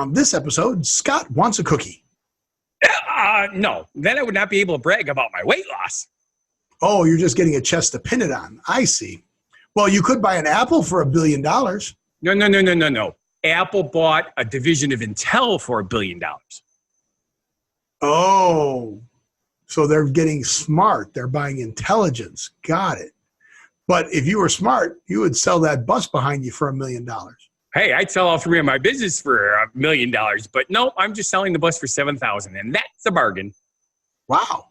This episode, Scott wants a cookie. No, then I would not be able to brag about my weight loss. Oh, you're just getting a chest to pin it on. I see. Well, you could buy an Apple for $1 billion. No. Apple bought a division of Intel for $1 billion. Oh, so they're getting smart. They're buying intelligence. Got it. But if you were smart, you would sell that bus behind you for $1 million. Hey, I'd sell all three of my business for $1 million, but no, I'm just selling the bus for $7,000, and that's a bargain. Wow.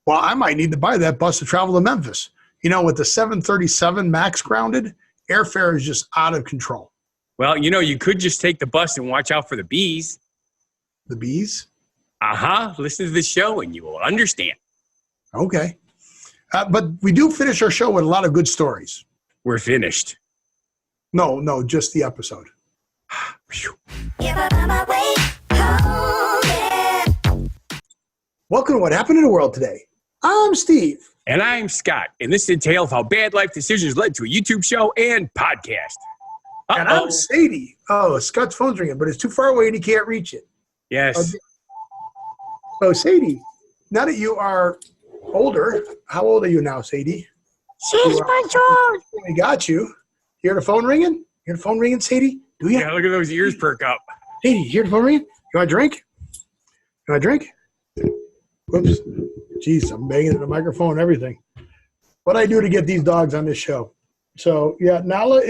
Well, I might need to buy that bus to travel to Memphis. You know, with the 737 MAX grounded, airfare is just out of control. Well, you could just take the bus and watch out for the bees. The bees? Listen to the show and you will understand. Okay. But we do finish our show with a lot of good stories. We're finished. No, just the episode. Welcome to What Happened in the World Today. I'm Steve. And I'm Scott. And this is a tale of how bad life decisions led to a YouTube show and podcast. And I'm Sadie. Oh, Scott's phone's ringing, but it's too far away and he can't reach it. Yes. So, Sadie, now that you are older, how old are you now, Sadie? 6 months old. We got you. You hear the phone ringing? You hear the phone ringing, Sadie? Do you? Yeah, look at those ears perk up. Sadie, you hear the phone ringing? You want a drink? You want a drink? Whoops. Jeez, I'm banging the microphone and everything. What I do to get these dogs on this show. So, yeah, Nala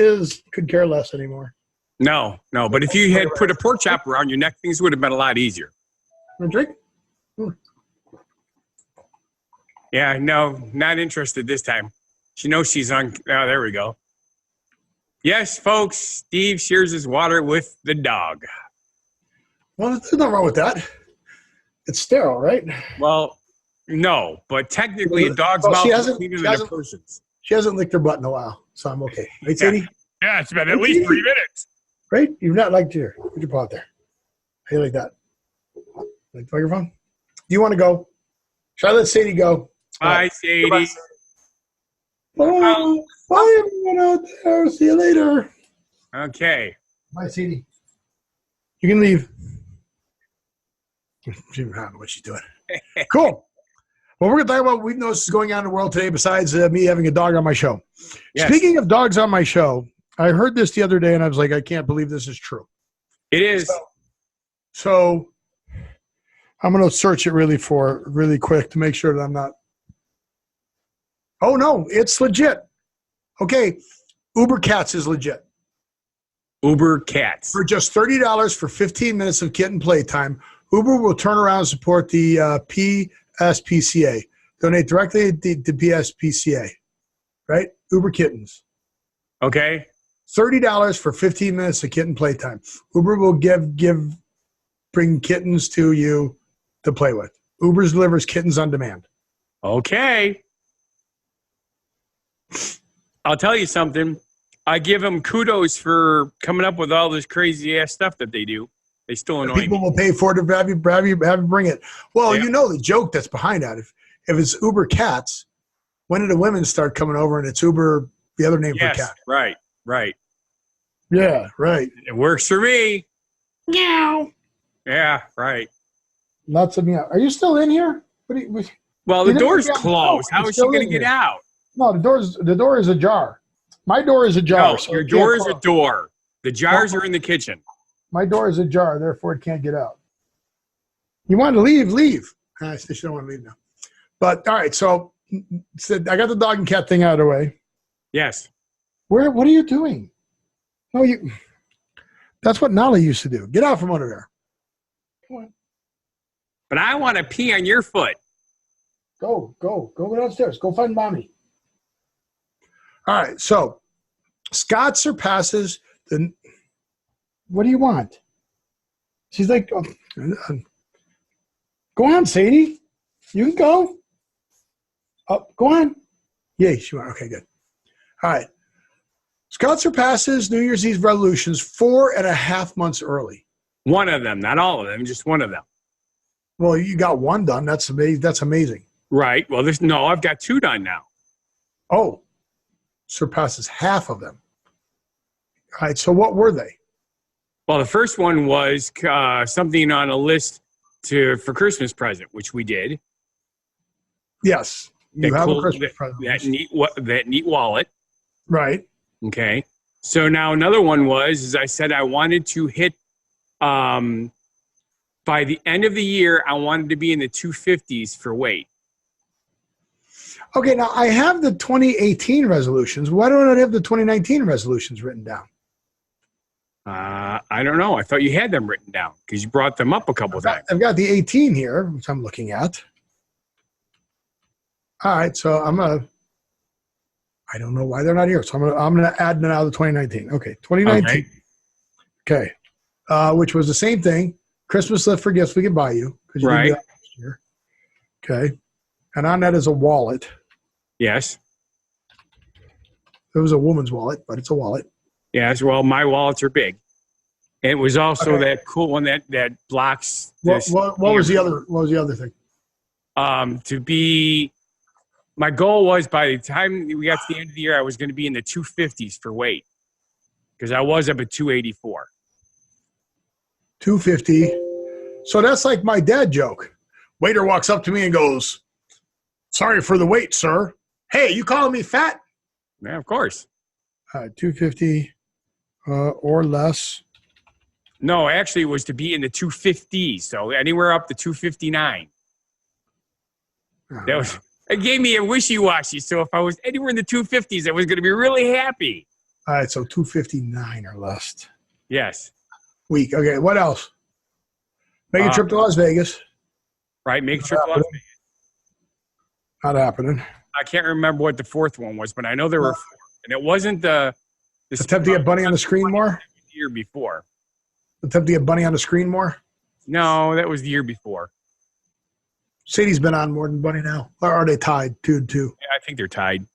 could care less anymore. No, but if you had put a pork chop around your neck, things would have been a lot easier. Want a drink? Yeah, no, not interested this time. She knows she's on. Oh, there we go. Yes, folks, Steve shares his water with the dog. Well, there's nothing wrong with that. It's sterile, right? Well, no, but technically a dog's mouth is cleaner than a person's. She hasn't licked her butt in a while, so I'm okay. Right, Sadie? Yeah, it's been at least 3 minutes. Right? You've not liked your put your paw out there. How you like that? Like the microphone? Do you want to go? Should I let Sadie go? Bye, Sadie. Bye, everyone out there. See you later. Okay. Bye, Sadie. You can leave. I don't know what she's doing. Cool. Well, we're going to talk about what we've noticed is going on in the world today besides me having a dog on my show. Yes. Speaking of dogs on my show, I heard this the other day, and I was like, I can't believe this is true. It is. So I'm going to search it really quick to make sure that I'm not. Oh, no, it's legit. Okay, Uber Cats is legit. Uber Cats. For just $30 for 15 minutes of kitten playtime, Uber will turn around and support the PSPCA. Donate directly to PSPCA, right? Uber Kittens. Okay. $30 for 15 minutes of kitten playtime. Uber will bring kittens to you to play with. Uber delivers kittens on demand. Okay. I'll tell you something. I give them kudos for coming up with all this crazy ass stuff that they do. They still annoy People me. will pay for it to have you bring it. Well, You know the joke that's behind that. If it's Uber Cats, when did the women start coming over and it's Uber, the other name for cat? Right. Yeah, right. It works for me. Meow. Yeah, right. Lots of meow. Are you still in here? Well, the door's closed. How is she going to get out? No, the door is ajar. My door is ajar. No, so your door is a door. The jars are in the kitchen. My door is ajar, therefore it can't get out. You want to leave. I still don't want to leave now. But, all right, so I got the dog and cat thing out of the way. Yes. What are you doing? No, that's what Nala used to do. Get out from under there. Come on. But I want to pee on your foot. Go downstairs. Go find mommy. All right, so Scott surpasses the. What do you want? She's like, oh, go on, Sadie. You can go. Oh, go on. Yay, she went. Okay, good. All right. Scott surpasses New Year's Eve resolutions 4.5 months early. One of them, not all of them, just one of them. Well, you got one done. That's amazing. That's amazing. Right. Well, I've got 2 done now. Oh, surpasses half of them. All right. So what were they? Well, the first one was something on a list for Christmas present, which we did. Yes. You have a Christmas present. That neat wallet. Right. Okay. So now another one is I said I wanted to hit, by the end of the year, I wanted to be in the 250s for weight. Okay, now I have the 2018 resolutions. Why don't I have the 2019 resolutions written down? I don't know. I thought you had them written down because you brought them up a couple of times. I've got the 18 here, which I'm looking at. All right, so I don't know why they're not here. So I'm gonna add now the 2019. Okay, 2019. Okay, which was the same thing. Christmas list for gifts we could buy you because you didn't do that last year. Okay, and on that is a wallet. Yes. It was a woman's wallet, but it's a wallet. Yes. Well, my wallets are big. It was also that cool one that blocks. What was the other? What was the other thing? My goal was by the time we got to the end of the year, I was going to be in the 250s for weight because I was up at 284. 250. So that's like my dad joke. Waiter walks up to me and goes, "Sorry for the wait, sir. Hey, you calling me fat?" Yeah, of course. 250 or less. No, actually, it was to be in the 250s. So anywhere up to 259. It gave me a wishy-washy. So if I was anywhere in the 250s, I was going to be really happy. All right, so 259 or less. Yes. Week. Okay, what else? Make a trip to Las Vegas. Right, make a trip to Las Vegas. Not happening. I can't remember what the fourth one was, but I know there were four. And it wasn't the attempt to get Bunny on the screen more? The year before. Attempt to get Bunny on the screen more? No, that was the year before. Sadie's been on more than Bunny now. Or are they tied 2-2? Yeah, I think they're tied.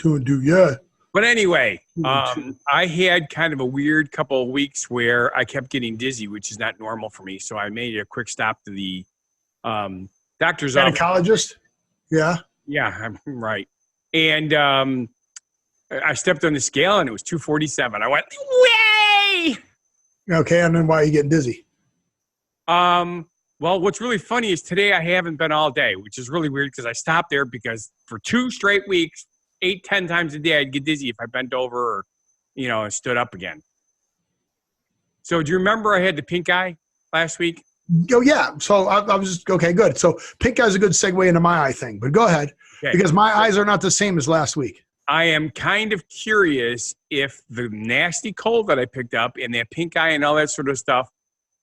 2-2, yeah. But anyway, I had kind of a weird couple of weeks where I kept getting dizzy, which is not normal for me. So I made a quick stop to the doctor's office. Gynecologist? Yeah. Yeah, I'm right. And I stepped on the scale and it was 247. I went, way! Okay, and then why are you getting dizzy? Well, what's really funny is today I haven't been all day, which is really weird because I stopped there because for 2 straight weeks, 8-10 times a day, I'd get dizzy if I bent over or, and stood up again. So do you remember I had the pink eye last week? Oh, yeah. So I was just, okay, good. So pink eye is a good segue into my eye thing, but go ahead because my eyes are not the same as last week. I am kind of curious if the nasty cold that I picked up and that pink eye and all that sort of stuff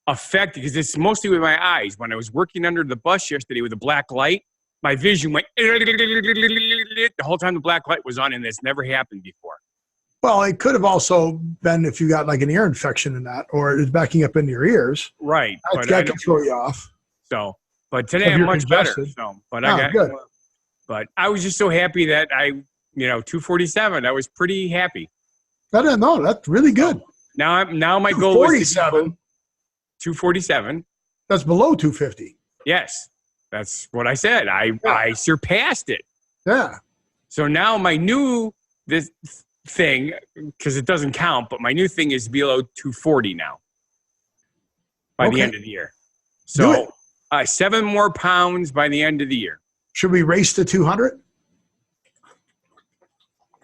affected, because it's mostly with my eyes. When I was working under the bus yesterday with a black light, my vision went the whole time the black light was on, and that's never happened before. Well, it could have also been if you got like an ear infection in that, or it's backing up into your ears. Right. That can throw you off. So, but today I'm much better. So, but I got good. But I was just so happy that 247. I was pretty happy. I don't know. That's really good. Now my goal is 247. That's below 250. Yes. That's what I said. I surpassed it. Yeah. So now my new thing, because it doesn't count, but my new thing is below 240 now by the end of the year. So 7 more pounds by the end of the year. Should we race to 200?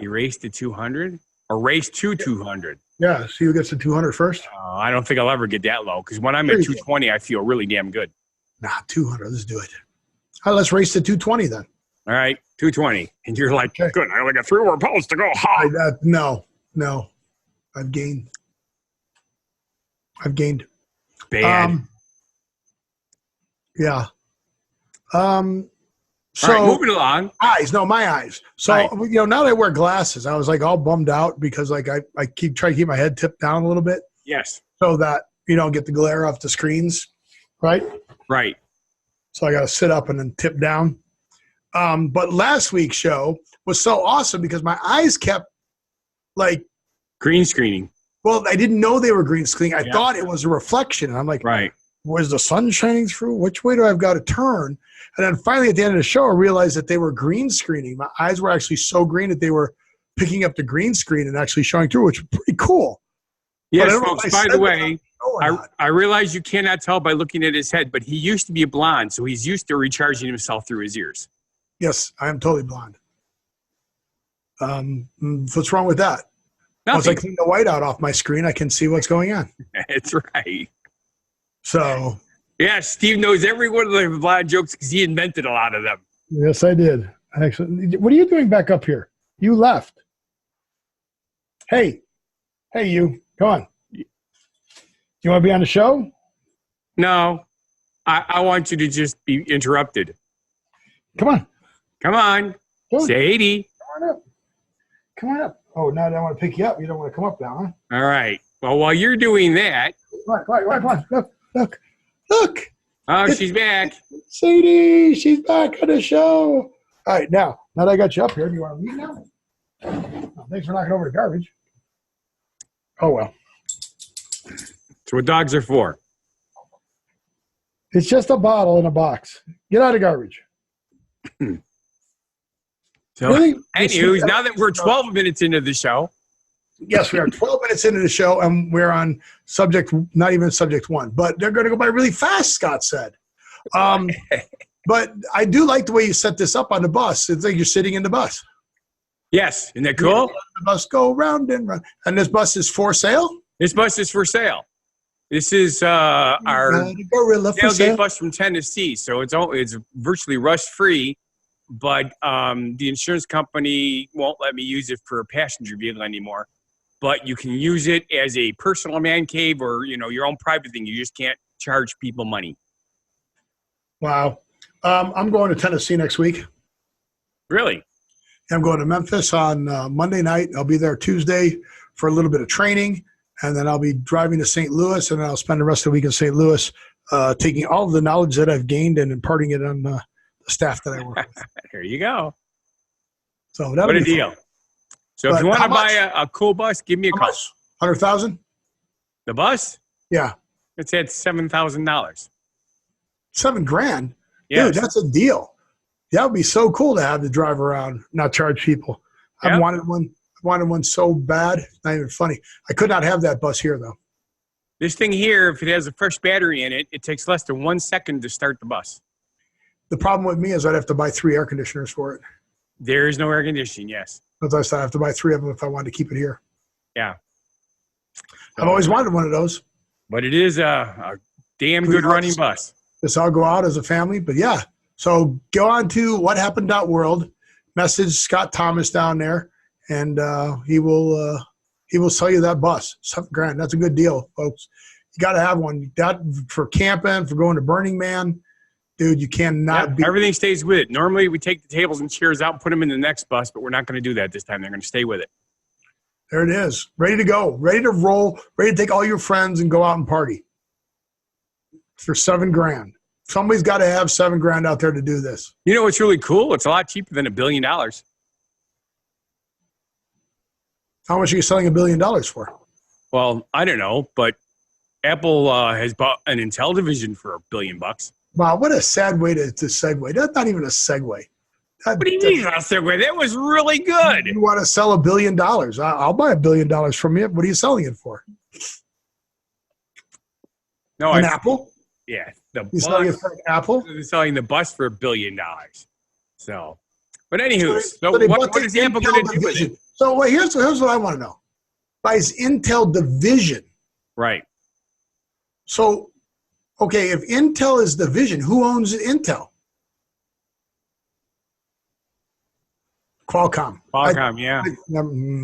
You race to 200 or race to 200? Yeah. See who gets to 200 first? I don't think I'll ever get that low because when I'm at 220, I feel really damn good. Nah, 200. Let's do it. All right, let's race to 220 then. All right, 220. And you're like, good, I only got 3 more pounds to go. No. I've gained. Bad. Yeah. So all right, moving along. My eyes. So, now that I wear glasses, I was like all bummed out because like I try to keep my head tipped down a little bit. Yes. So that you don't get the glare off the screens. Right. Right. So I got to sit up and then tip down. But last week's show was so awesome because my eyes kept like green screening. Well, I didn't know they were green screening. I thought it was a reflection. And I'm like, was the sun shining through? Which way do I've got to turn? And then finally at the end of the show, I realized that they were green screening. My eyes were actually so green that they were picking up the green screen and actually showing through, which was pretty cool. Yes, folks, by the way, or not? I realize you cannot tell by looking at his head, but he used to be a blonde, so he's used to recharging himself through his ears. Yes, I am totally blonde. What's wrong with that? Nothing. Once I clean the whiteout off my screen, I can see what's going on. That's right. So, yeah, Steve knows every one of the blonde jokes because he invented a lot of them. yes, I did. Actually, what are you doing back up here? You left. Hey, you. Come on. You want to be on the show? No, I want you to just be interrupted. Come on. Come on. Sadie. Come on up. Come on up. Oh, now I want to pick you up. You don't want to come up now, huh? All right. Well, while you're doing that. Come on. Look. Oh, she's back. Sadie, she's back on the show. All right, now that I got you up here, do you want to leave now? Oh, thanks for knocking over the garbage. Oh, well. That's what dogs are for. It's just a bottle in a box. Get out of garbage. So, really? anyways, now that we're 12 minutes into the show. Yes, we are 12 minutes into the show, and we're on subject, not even subject one, but they're going to go by really fast, Scott said. But I do like the way you set this up on the bus. It's like you're sitting in the bus. Yes. Isn't that cool? The bus go round and round. And this bus is for sale? This bus is for sale. This is our tailgate bus from Tennessee. So it's virtually rust-free, but the insurance company won't let me use it for a passenger vehicle anymore. But you can use it as a personal man cave or, your own private thing. You just can't charge people money. Wow. I'm going to Tennessee next week. Really? I'm going to Memphis on Monday night. I'll be there Tuesday for a little bit of training, and then I'll be driving to St. Louis, and I'll spend the rest of the week in St. Louis taking all of the knowledge that I've gained and imparting it on the staff that I work with. There you go. So what a deal. So if you want to buy a cool bus, give me a call. $100,000? The bus? Yeah. It's at $7,000. $7,000? Yes. Dude, that's a deal. That would be so cool to have to drive around, not charge people. Yep. I wanted one so bad. Not even funny. I could not have that bus here, though. This thing here, if it has a fresh battery in it, it takes less than 1 second to start the bus. The problem with me is I'd have to buy 3 air conditioners for it. There is no air conditioning, yes. Because I have to buy 3 of them if I wanted to keep it here. Yeah. I've always wanted one of those. But it is a damn good running bus. This all go out as a family, but yeah. So go on to whathappened.world, message Scott Thomas down there, and he will sell you that bus. $7,000. That's a good deal, folks. You got to have one. That for camping, for going to Burning Man, dude. You cannot beat. Everything stays with it. Normally, we take the tables and chairs out and put them in the next bus, but we're not going to do that this time. They're going to stay with it. There it is, ready to go, ready to roll, ready to take all your friends and go out and party for $7,000. Somebody's got to have $7,000 out there to do this. You know what's really cool? It's a lot cheaper than $1 billion. How much are you selling $1 billion for? Well, I don't know, but Apple has bought an Intel division for $1 billion. Wow, what a sad way to segue. That's not even a segue. What do you mean not a segue? That was really good. You want to sell $1 billion? I'll buy $1 billion from you. What are you selling it for? No, an Apple? Yeah, you selling it for an Apple? They're selling the bus for $1 billion. So, but anywho, what is Apple going to do with it? So here's what I want to know. Buys Intel division. Right. So, okay, if Intel is division, who owns Intel? Qualcomm. Qualcomm, yeah.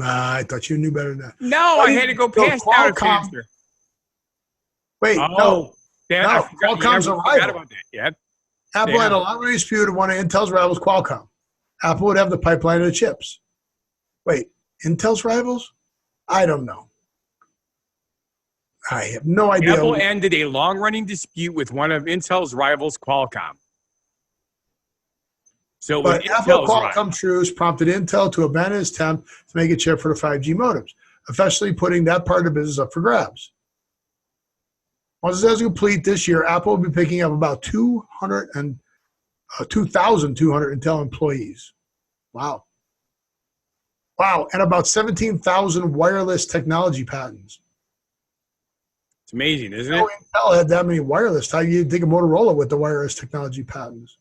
I thought you knew better than that. No, I had to go past that faster. Wait, no. Qualcomm's a rival. About that. Yeah. Apple had a lot of dispute. One of Intel's rivals, Qualcomm. Apple would have the pipeline of the chips. Wait, Intel's rivals? I don't know. I have no idea. Apple ended a long-running dispute with one of Intel's rivals, Qualcomm. So but Apple-Qualcomm truce prompted Intel to abandon its attempt to make a chip for the 5G modems, officially putting that part of the business up for grabs. Once it is complete this year, Apple will be picking up about 2,200 Intel employees. Wow. Wow, and about 17,000 wireless technology patents. It's amazing, isn't it? Intel had that many wireless. How you think of Motorola with the wireless technology patents?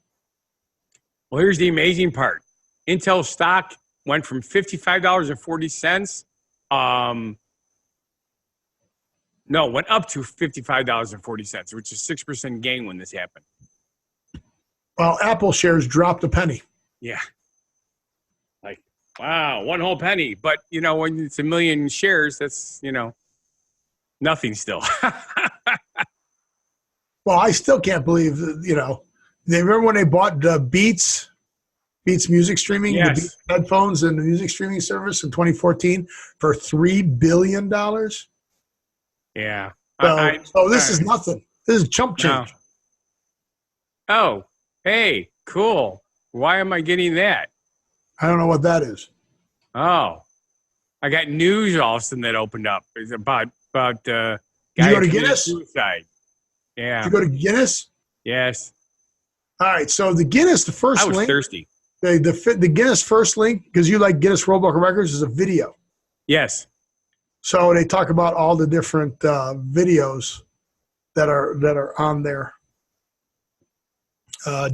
Well, here's the amazing part. Intel stock went from $55.40. Went up to $55.40, which is 6% gain when this happened. Well, Apple shares dropped a penny. Yeah. Like, wow, one whole penny. But, when it's a million shares, that's, nothing still. Well, I still can't believe, they remember when they bought Beats music streaming, Yes. the Beats headphones and the music streaming service in 2014 for $3 billion? Yeah. So this is nothing. This is chump change. No. Oh, hey, cool. Why am I getting that? I don't know what that is. Oh, I got news all of a sudden that opened up. It's about guy Did you go to who committed Guinness? suicide. Yeah. Did you go to Guinness? Yes. All right. So the Guinness, the first I was link, thirsty. the Guinness first link, because you like Guinness World Records, is a video. Yes. So they talk about all the different videos that are on there.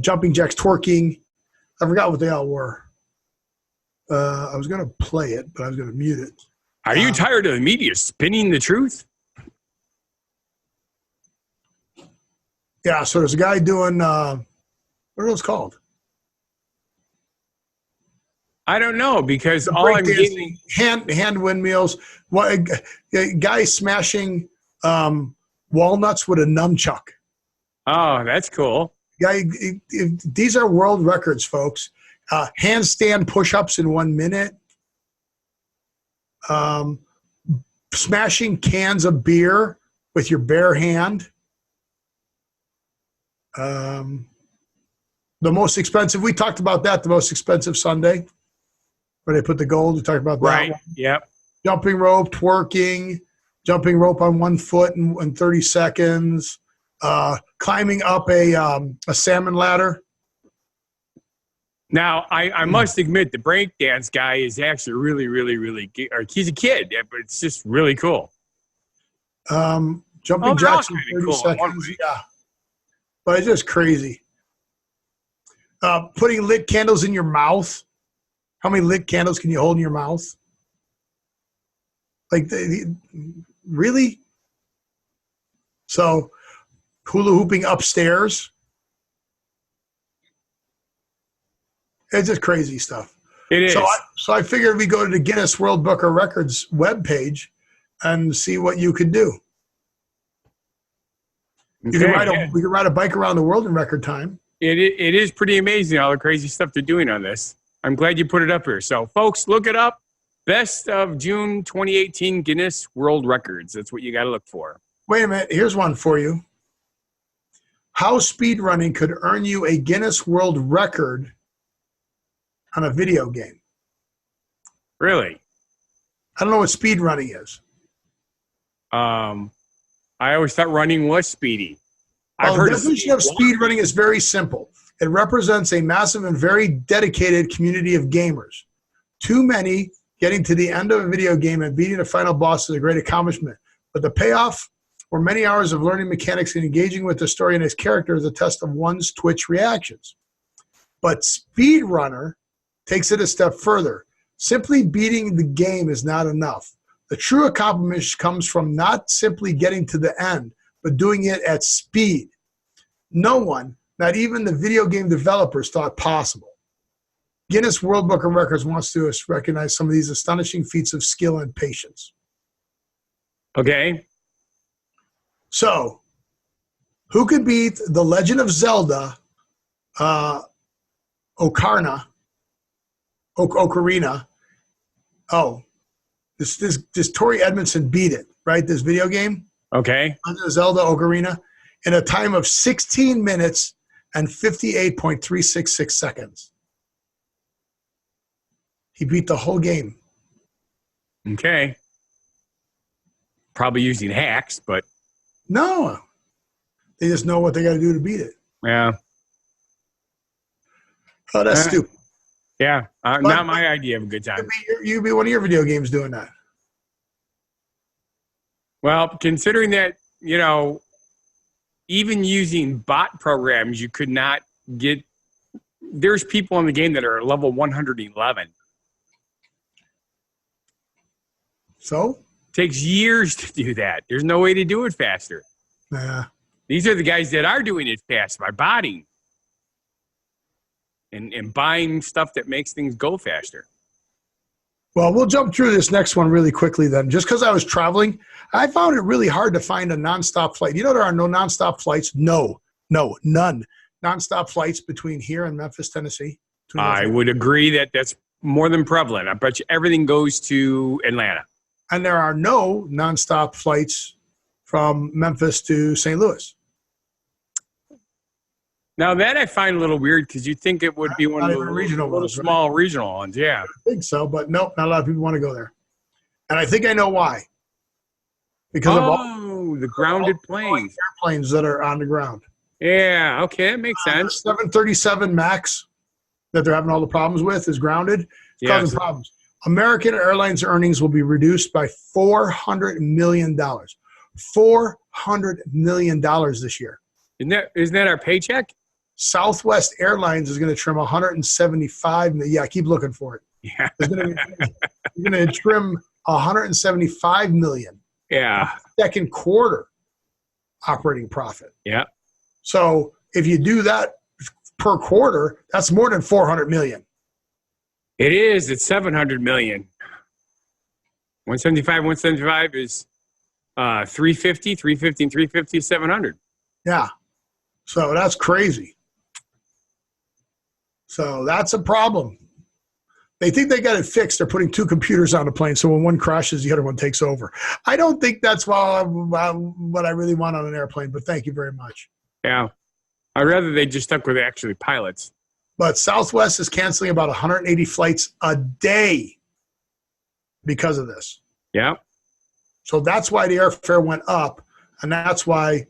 Jumping jacks, twerking. I forgot what they all were. I was going to play it, but I was going to mute it. Are you tired of the media spinning the truth? Yeah, so there's a guy doing, what are those called? I don't know, because all I'm getting hand windmills. What a guy smashing walnuts with a nunchuck. Oh, that's cool. Guy, these are world records, folks. Handstand push-ups in 1 minute. Smashing cans of beer with your bare hand. The most expensive, we talked about that, the most expensive Sunday, where they put the gold, we talked about that. Right, one. yep. Jumping rope, twerking, jumping rope on 1 foot in 30 seconds, climbing up a salmon ladder. Now, I must admit, the breakdance guy is actually really, really, really, he's a kid, but it's just really cool. Jumping jacks in 30 cool. seconds, yeah. But it's just crazy. Putting lit candles in your mouth. How many lit candles can you hold in your mouth? Like, really? So, hula hooping upstairs. It's just crazy stuff. It is. So I figured we go to the Guinness World Book of Records webpage and see what you could do. Okay, we could ride a bike around the world in record time. It is pretty amazing, all the crazy stuff they're doing on this. I'm glad you put it up here. So, folks, look it up. Best of June 2018 Guinness World Records. That's what you got to look for. Wait a minute. Here's one for you. How speedrunning could earn you a Guinness World Record on a video game. Really? I don't know what speedrunning is. I always thought running was speedy. The definition of speedrunning is very simple. It represents a massive and very dedicated community of gamers. Too many getting to the end of a video game and beating the final boss is a great accomplishment. But the payoff for many hours of learning mechanics and engaging with the story and its character is a test of one's Twitch reactions. But speedrunner takes it a step further. Simply beating the game is not enough. The true accomplishment comes from not simply getting to the end, but doing it at speed. No one, not even the video game developers, thought possible. Guinness World Book of Records wants to recognize some of these astonishing feats of skill and patience. Okay. So, who could beat The Legend of Zelda, Ocarina? Oh, this Tori Edmondson beat it, right? This video game. Okay. Legend of Zelda Ocarina in a time of 16 minutes and 58.366 seconds. He beat the whole game. Okay. Probably using hacks, but no, they just know what they got to do to beat it. Yeah. Oh, that's stupid. Yeah, not my idea of a good time. You'd be one of your video games doing that. Well, considering that you know, even using bot programs, you could not get. There's people in the game that are level 111. So? Takes years to do that. There's no way to do it faster. Yeah. These are the guys that are doing it fast by botting and buying stuff that makes things go faster. Well, we'll jump through this next one really quickly then. Just because I was traveling, I found it really hard to find a nonstop flight. You know there are no nonstop flights? No, none. Nonstop flights between here and Memphis, Tennessee. I would agree that that's more than prevalent. I bet you everything goes to Atlanta. And there are no nonstop flights from Memphis to St. Louis. Now that I find a little weird because you'd think it would be one of the regional little ones, small regional ones. Yeah. I think so, but nope, not a lot of people want to go there. And I think I know why. Because of all the grounded planes. Airplanes that are on the ground. Yeah, okay, that makes sense. 737 MAX that they're having all the problems with is grounded. It's causing problems. American Airlines earnings will be reduced by $400 million. $400 million this year. Isn't that our paycheck? Southwest Airlines is going to trim 175 million. Yeah, keep looking for it. Yeah. They're going to trim 175 million. Yeah. Second quarter operating profit. Yeah. So if you do that per quarter, that's more than 400 million. It is. It's 700 million. 175 is 350, and 350 is 700. Yeah. So that's crazy. So that's a problem. They think they got it fixed. They're putting two computers on the plane, so when one crashes, the other one takes over. I don't think that's what I really want on an airplane, but thank you very much. Yeah. I'd rather they just stuck with actually pilots. But Southwest is canceling about 180 flights a day because of this. Yeah. So that's why the airfare went up, and that's why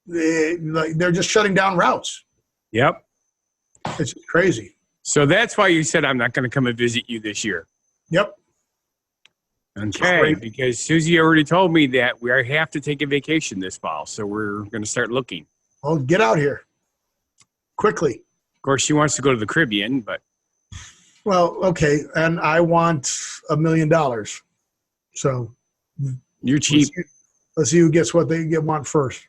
they're just shutting down routes. Yep. It's crazy. So that's why you said I'm not going to come and visit you this year. Yep. Okay, because Susie already told me that we have to take a vacation this fall, so we're going to start looking. Well, get out here quickly. Of course, she wants to go to the Caribbean, but... Well, okay, and I want $1 million. So... You're cheap. Let's see who gets what they want first.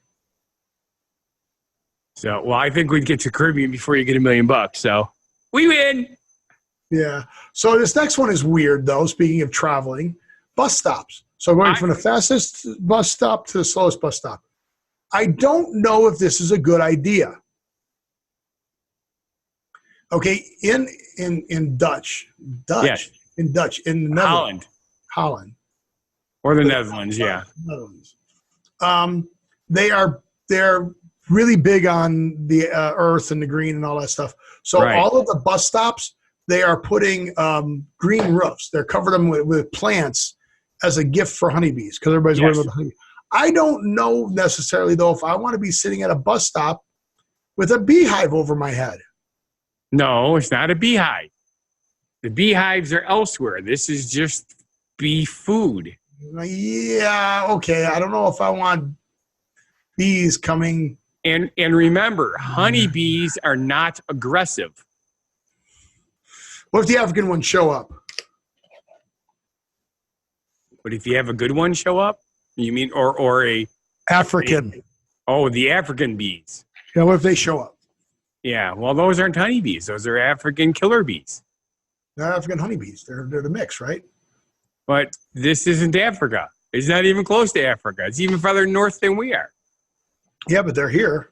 So, well, I think we'd get to Caribbean before you get $1 million, so we win. Yeah. So this next one is weird, though, speaking of traveling. Bus stops. So going from the fastest bus stop to the slowest bus stop. I don't know if this is a good idea. Okay, in Dutch, Yes. in Dutch, in the Holland. Or the Netherlands, yeah. Netherlands. They're really big on the earth and the green and all that stuff. So all of the bus stops, they are putting green roofs. They're covering them with plants as a gift for honeybees because everybody's worried about the honeybees. I don't know necessarily, though, if I want to be sitting at a bus stop with a beehive over my head. No, it's not a beehive. The beehives are elsewhere. This is just bee food. Yeah, okay. I don't know if I want bees coming. And remember, honeybees are not aggressive. What if the African ones show up? But if you have a good one show up, you mean, or a African. The African bees. Yeah, what if they show up? Yeah, well, those aren't honeybees. Those are African killer bees. They're African honeybees. They're the mix, right? But this isn't Africa. It's not even close to Africa. It's even farther north than we are. Yeah, but they're here.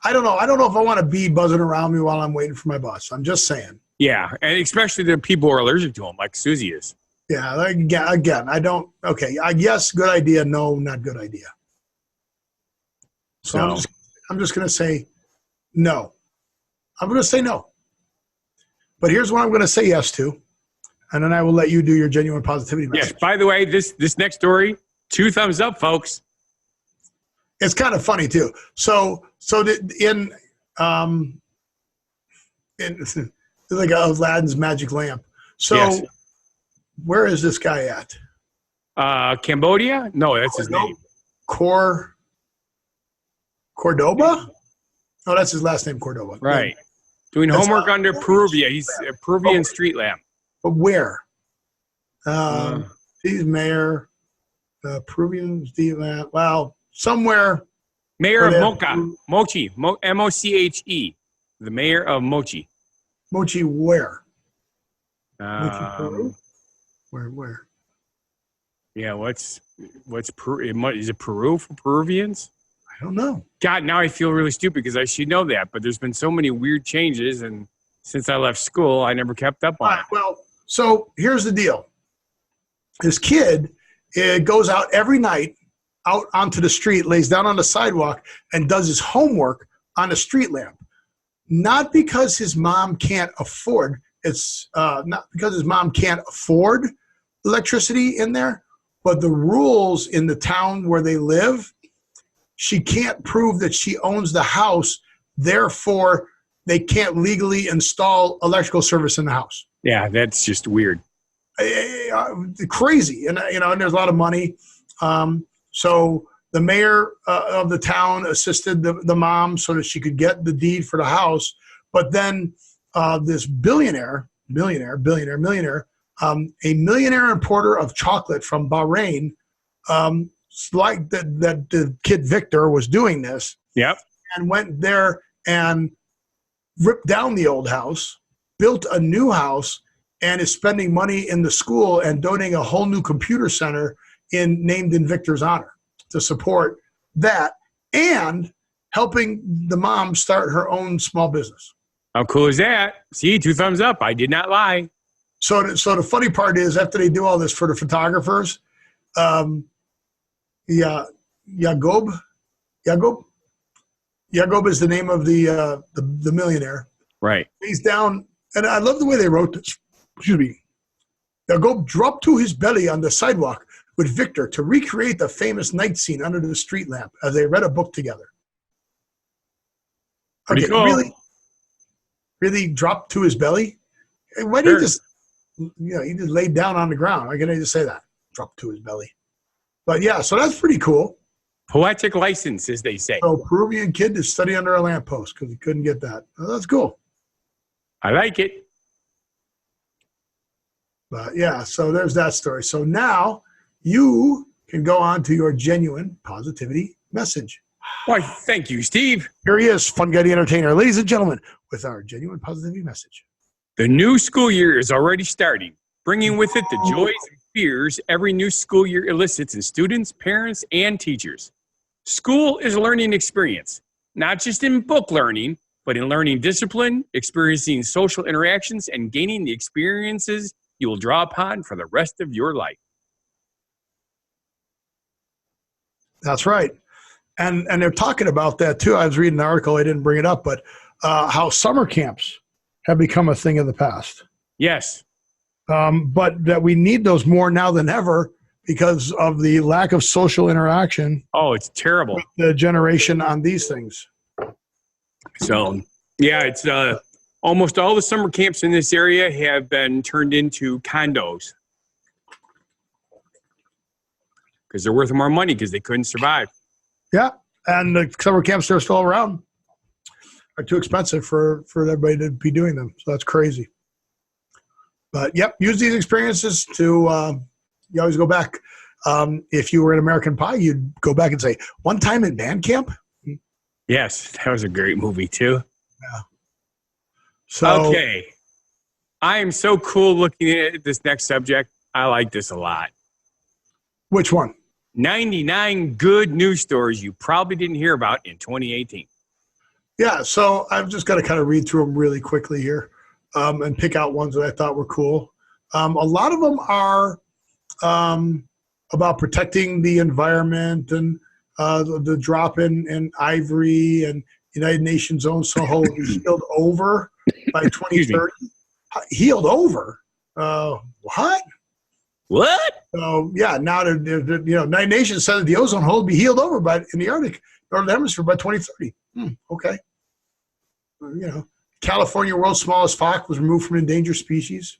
I don't know. I don't know if I want a bee buzzing around me while I'm waiting for my bus. I'm just saying. Yeah, and especially the people who are allergic to them, like Susie is. Yeah, again, I don't. Okay, yes, good idea. No, not good idea. So I'm just going to say no. I'm going to say no. But here's what I'm going to say yes to, and then I will let you do your genuine positivity message. Yes. By the way, this next story, 2 thumbs up, folks. It's kind of funny too. So in like Aladdin's magic lamp. So where is this guy at? Cambodia? No, that's his name. Cordoba? Oh, that's his last name, Cordoba. Right. Doing homework under Peruvia. He's a Peruvian street lamp. But where? He's mayor. Peruvian street lamp. Well, somewhere. Mayor of Mocha. Mochi. M-O-C-H-E. The mayor of Mochi. Mochi where? Mochi, Peru? Where? Yeah, what's Peru? Is it Peru for Peruvians? I don't know. God, now I feel really stupid because I should know that, but there's been so many weird changes, and since I left school, I never kept up on it. Well, so here's the deal. This kid goes out every night, out onto the street, lays down on the sidewalk, and does his homework on a street lamp. Not because his mom can't afford, not because his mom can't afford electricity in there, but the rules in the town where they live, she can't prove that she owns the house, therefore they can't legally install electrical service in the house. Yeah, that's just weird. Crazy, and and there's a lot of money. So the mayor of the town assisted the mom so that she could get the deed for the house. But then this millionaire, a millionaire importer of chocolate from Bahrain, like that the kid Victor was doing this. Yep. And went there and ripped down the old house, built a new house, and is spending money in the school and donating a whole new computer center named in Victor's honor to support that and helping the mom start her own small business. How cool is that? See, 2 thumbs up. I did not lie. So the funny part is after they do all this for the photographers, Yagob is the name of the millionaire. Right. He's down, and I love the way they wrote this. Excuse me. Yagob dropped to his belly on the sidewalk with Victor to recreate the famous night scene under the street lamp as they read a book together. Pretty cool. Really dropped to his belly? Why did he just, he just laid down on the ground? Why can't I just say that? Dropped to his belly. But yeah, so that's pretty cool. Poetic license, as they say. So Peruvian kid to study under a lamppost because he couldn't get that. Oh, that's cool. I like it. But yeah, so there's that story. So now you can go on to your genuine positivity message. Why, thank you, Steve. Here he is, Fun Guy the Entertainer. Ladies and gentlemen, with our genuine positivity message. The new school year is already starting, bringing with it the joys and fears every new school year elicits in students, parents, and teachers. School is a learning experience, not just in book learning, but in learning discipline, experiencing social interactions, and gaining the experiences you will draw upon for the rest of your life. That's right. And they're talking about that too. I was reading an article, I didn't bring it up, but how summer camps have become a thing of the past. Yes. But that we need those more now than ever because of the lack of social interaction. Oh, it's terrible. With the generation on these things. So, yeah, it's almost all the summer camps in this area have been turned into condos because they're worth more money because they couldn't survive. Yeah, and the summer camps are still around. Are too expensive for everybody to be doing them. So that's crazy. But, yep, use these experiences to you always go back. If you were in American Pie, you'd go back and say, one time in band camp? Yes, that was a great movie, too. Yeah. So, okay. I am so cool looking at this next subject. I like this a lot. Which one? 99 good news stories you probably didn't hear about in 2018. Yeah, so I've just got to kind of read through them really quickly here and pick out ones that I thought were cool. A lot of them are about protecting the environment and the drop in ivory and United Nations own Soho healed over by 2030. Healed over? What? What? So yeah, now United Nations said that the ozone hole will be healed over in the Arctic, Northern Hemisphere by 2030. Okay. California, world's smallest fox, was removed from endangered species.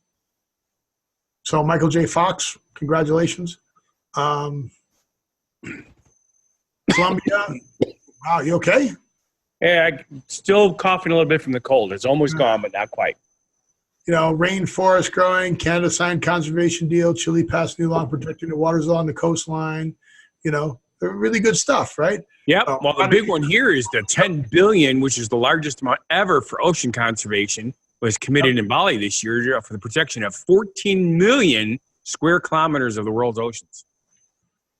So Michael J. Fox, congratulations. Columbia. Wow, you okay? Yeah, still coughing a little bit from the cold. It's almost gone, but not quite. Rainforest growing. Canada signed conservation deal. Chile passed new law protecting the waters along the coastline. Really good stuff, right? Yep. Well, the big one here is the $10 billion, which is the largest amount ever for ocean conservation, was committed in Bali this year for the protection of 14 million square kilometers of the world's oceans.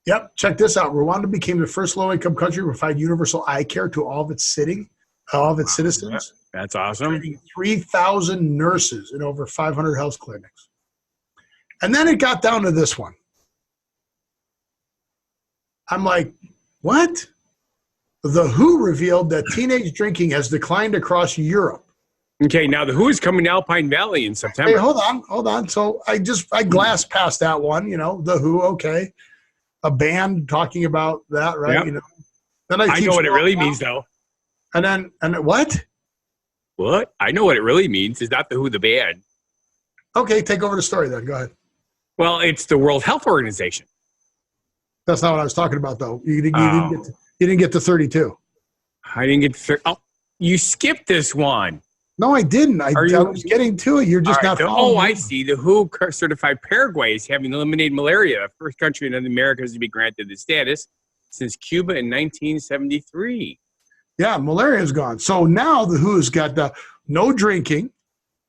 Yep. Check this out. Rwanda became the first low-income country to provide universal eye care to all of its citizens. That's awesome. Training 3,000 nurses in over 500 health clinics. And then it got down to this one. I'm like, what? The WHO revealed that teenage drinking has declined across Europe. Okay, now the WHO is coming to Alpine Valley in September. Hey, hold on. So I glassed past that one, the WHO, okay. A band talking about that, right? Yep. Then I know what it really means, though. And what? What? I know what it really means. It's not the WHO, the band. Okay, take over the story then. Go ahead. Well, it's the World Health Organization. That's not what I was talking about, though. You didn't get to 32. I didn't get to 30. Oh, you skipped this one. No, I didn't. I was getting to it. You're just not following. Oh, I see. The WHO certified Paraguay as having eliminated malaria, the first country in the Americas to be granted the status since Cuba in 1973. Yeah, malaria is gone. So now the WHO's got the no drinking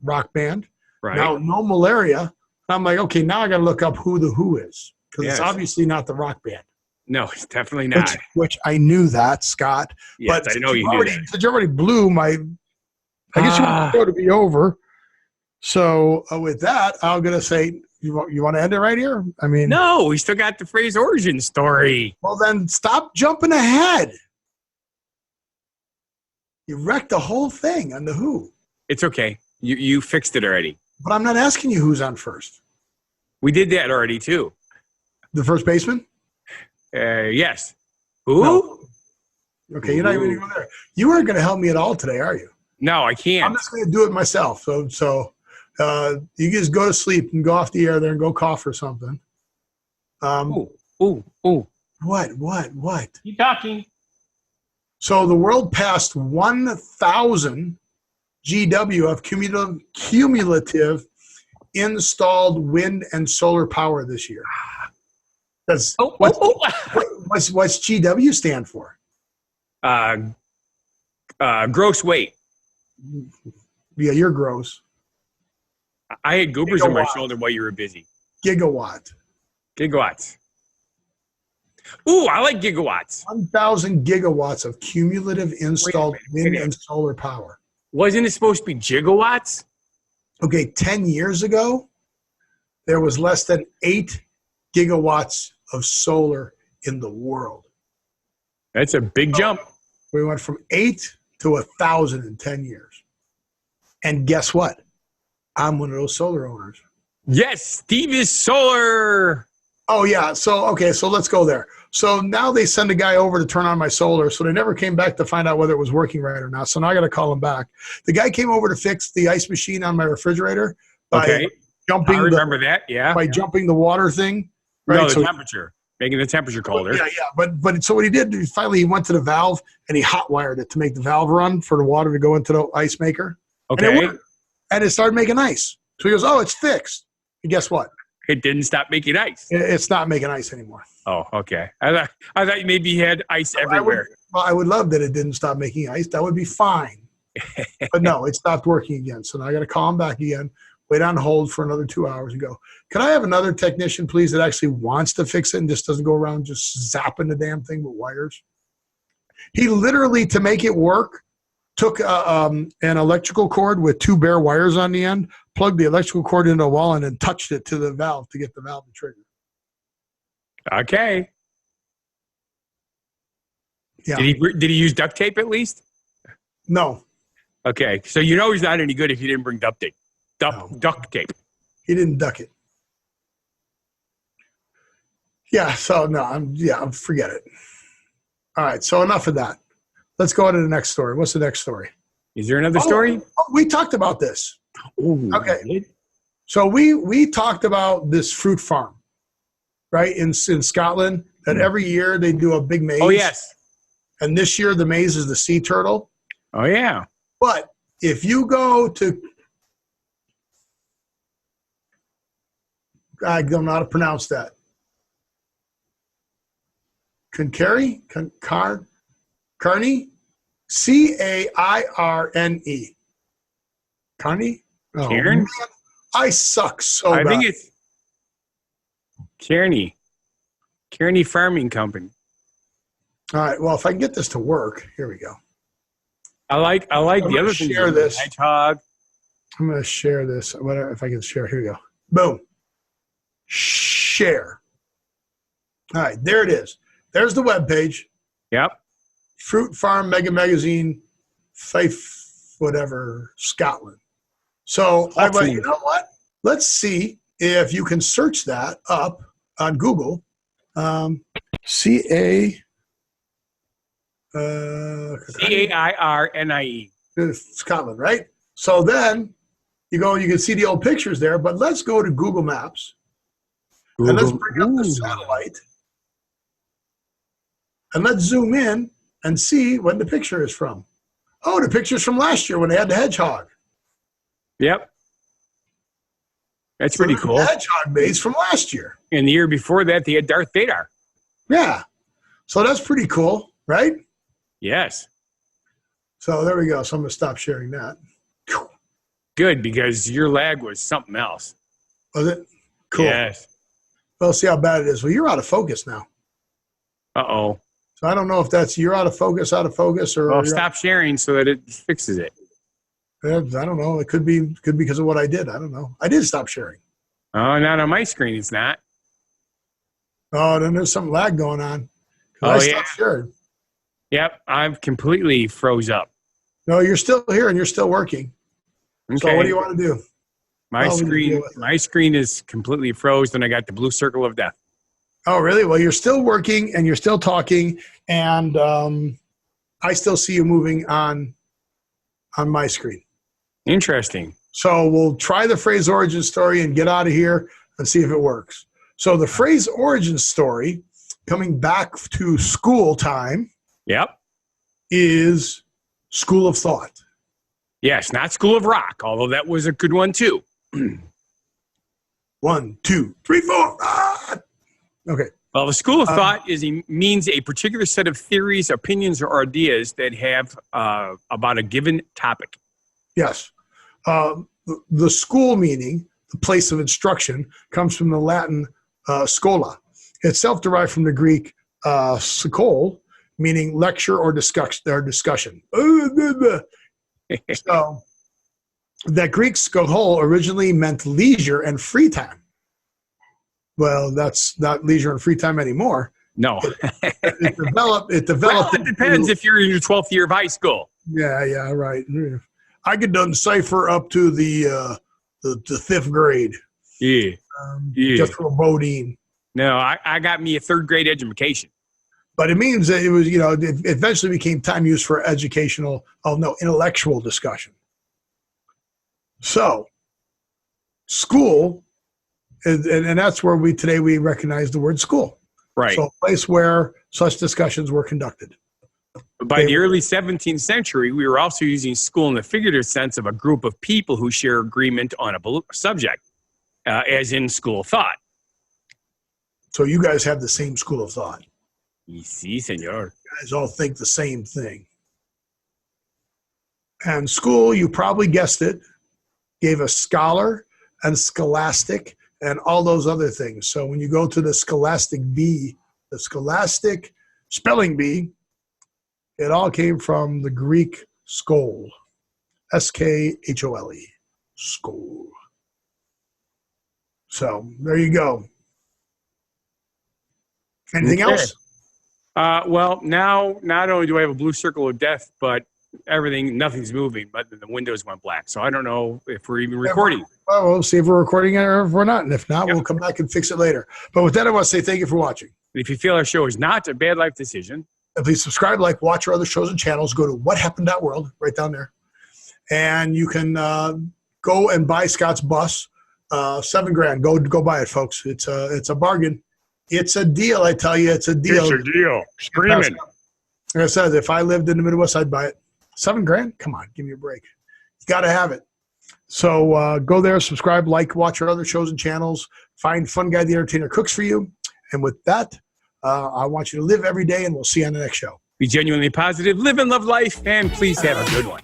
rock band. Right. Now no malaria. I'm like, okay, now I got to look up who the WHO is because it's obviously not the rock band. No, it's definitely not. Which I knew that, Scott. Yes, but I know you knew that. Since you already blew my – I guess you want the show to be over. So with that, I'm going to say, you want to end it right here? I mean – No, we still got the phrase origin story. Well, then stop jumping ahead. You wrecked the whole thing on the WHO. It's okay. You fixed it already. But I'm not asking you who's on first. We did that already, too. The first baseman? Yes. Who? No. Okay, you're not even going to go there. You aren't going to help me at all today, are you? No, I can't. I'm just going to do it myself. So you just go to sleep and go off the air there and go cough or something. Ooh. What? Keep talking. So the world passed 1,000 GW of cumulative installed wind and solar power this year. What's GW stand for? Gross weight. Yeah, you're gross. I had goobers on my shoulder while you were busy. Gigawatts. Ooh, I like gigawatts. 1,000 gigawatts of cumulative installed wind and solar power. Wasn't it supposed to be gigawatts? Okay, 10 years ago, there was less than 8 gigawatts of solar in the world. That's a big jump. We went from 8 to 1,000 in 10 years. And guess what? I'm one of those solar owners. Yes, Steve is solar. Oh, yeah. So let's go there. So now they send a guy over to turn on my solar. So they never came back to find out whether it was working right or not. So now I got to call him back. The guy came over to fix the ice machine on my refrigerator by jumping jumping the water thing. Right? No, the temperature. Making the temperature colder. Yeah. But so what he did, he went to the valve and he hot wired it to make the valve run for the water to go into the ice maker. Okay. And it started making ice. So he goes, oh, it's fixed. And guess what? It didn't stop making ice. It's not making ice anymore. Oh, okay. I thought maybe you had ice everywhere. I would love that it didn't stop making ice. That would be fine. But no, it stopped working again. So now I got to call him back again, wait on hold for another 2 hours and go, can I have another technician, please, that actually wants to fix it and just doesn't go around just zapping the damn thing with wires? He literally, to make it work, took an electrical cord with 2 bare wires on the end, plugged the electrical cord into a wall, and then touched it to the valve to get the valve to trigger. Okay. Yeah. Did he use duct tape at least? No. Okay. So you know he's not any good if he didn't bring duct tape. Duct tape. He didn't duck it. Yeah. So no. Forget it. All right. So enough of that. Let's go on to the next story. What's the next story? Is there another story? We talked about this. Ooh, okay. So we talked about this fruit farm, right, in Scotland, that every year they do a big maze. Oh, yes. And this year, the maize is the sea turtle. Oh, yeah. But if you go to, I don't know how to pronounce that. Cairnie? Cairnie? Cairne. Cairnie? Oh, Cairn? man, I suck so I bad. think it's Cairnie. Cairnie Farming Company. All right. Well, if I can get this to work, here we go. I like I'm the gonna other thing. share this. Hedgehog. I'm going to share this. Whatever, if I can share, here we go. Boom. Share. All right. There it is. There's the webpage. Yep. Fruit Farm Mega Magazine, Fife, whatever, Scotland. So I went, you know what? Let's see if you can search that up on Google. C-A. Cairnie. Scotland, right? So then you go, you can see the old pictures there, but let's go to Google Maps. And let's bring up the satellite. And let's zoom in and see when the picture is from. Oh, the picture's from last year when they had the hedgehog. Yep. That's pretty cool. The hedgehog base from last year. And the year before that, they had Darth Vader. Yeah. So that's pretty cool, right? Yes. So there we go. So I'm going to stop sharing that. Good, because your lag was something else. Was it? Cool. Yes. Well, see how bad it is. Well, you're out of focus now. Uh-oh. So I don't know if that's you're out of focus, or Well, stop sharing so that it fixes it. I don't know. It could be because of what I did. I don't know. I did stop sharing. Oh, not on my screen. It's not. Oh, then there's some lag going on. Oh, I stopped sharing. Yep. I've completely froze up. No, you're still here and you're still working. Okay. So what do you want to do? My screen is completely froze, and I got the blue circle of death. Oh, really? Well, you're still working and you're still talking, and I still see you moving on my screen. Interesting. So we'll try the phrase origin story and get out of here and see if it works. So the phrase origin story, coming back to school time, Yep. is school of thought. Yes, not School of Rock, although that was a good one too. 1, 2, 3, 4. Ah! Okay. Well, the school of thought means a particular set of theories, opinions, or ideas that have about a given topic. Yes. The school meaning, the place of instruction, comes from the Latin schola. It's self-derived from the Greek skol, meaning lecture or discussion. So that Greek skol originally meant leisure and free time. Well, that's not leisure and free time anymore. No. It developed. Well, it depends if you're in your 12th year of high school. Yeah, right. I could done cipher up to the 5th grade. Yeah. Just for Bodine. No, I got me a 3rd grade education. But it means that it was, it eventually became time used for intellectual discussion. So, school, and that's where today we recognize the word school. Right. So, a place where such discussions were conducted. By the early 17th century, we were also using school in the figurative sense of a group of people who share agreement on a subject, as in school of thought. So, you guys have the same school of thought. Sí, señor. You guys all think the same thing. And school, you probably guessed it, gave us scholar and scholastic and all those other things. So when you go to the scholastic bee, the scholastic spelling bee, it all came from the Greek skol, S-K-H-O-L-E, skol. So there you go. Anything else? Well, now not only do I have a blue circle of death, but nothing's moving, but the windows went black. So I don't know if we're even recording. Well, we'll see if we're recording it or if we're not. And if not, we'll come back and fix it later. But with that, I want to say thank you for watching. If you feel our show is not a bad life decision, and please subscribe, watch our other shows and channels. Go to whathappened.world right down there. And you can go and buy Scott's bus, $7,000. Go buy it, folks. It's a bargain. It's a deal, I tell you. It's a deal. it's a deal. Screaming. Like I said, if I lived in the Midwest, I'd buy it. $7,000? Come on, give me a break. You got to have it. So go there, subscribe, like, watch our other shows and channels. Find Fun Guy the Entertainer cooks for you. And with that, I want you to live every day, and we'll see you on the next show. Be genuinely positive, live and love life, and please have a good one.